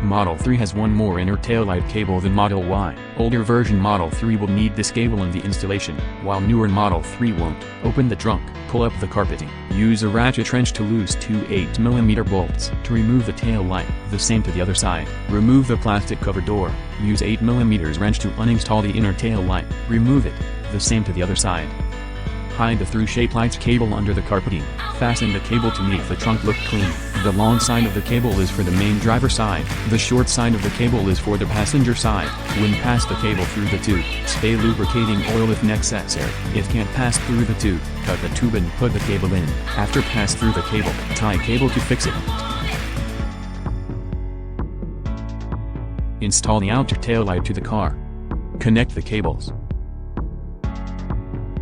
Model 3 has one more inner taillight cable than Model Y. Older version Model 3 will need this cable in the installation, while newer Model 3 won't. Open the trunk, pull up the carpeting. Use a ratchet wrench to loose two 8mm bolts to remove the tail light. The same to the other side. Remove the plastic cover door. Use 8mm wrench to uninstall the inner tail light. Remove it. The same to the other side. Hide the through-shaped lights cable under the carpeting. Fasten the cable to make the trunk look clean. The long side of the cable is for the main driver side. The short side of the cable is for the passenger side. When pass the cable through the tube, spray lubricating oil if necessary. If can't pass through the tube, cut the tube and put the cable in. After pass through the cable, tie cable to fix it. Install the outer tail light to the car. Connect the cables.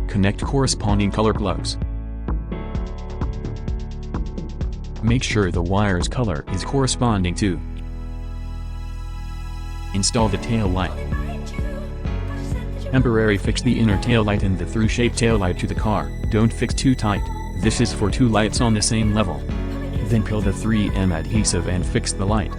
Connect corresponding color plugs. Make sure the wire's color is corresponding to. Install the tail light. Temporarily fix the inner tail light and the through-shaped tail light to the car. Don't fix too tight. This is for two lights on the same level. Then peel the 3M adhesive and fix the light.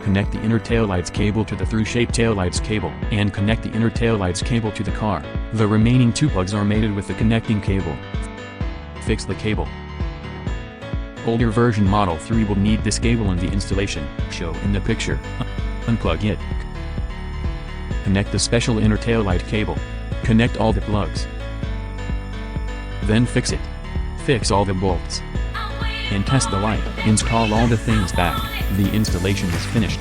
Connect the inner taillights cable to the through-shaped taillights cable, and connect the inner taillights cable to the car. The remaining two plugs are mated with the connecting cable. Fix the cable. Older version Model 3 will need this cable in the installation, shown in the picture. Unplug it. Connect the special inner taillight cable. Connect all the plugs. Then fix it. Fix all the bolts. And test the light. Install all the things back. The installation is finished.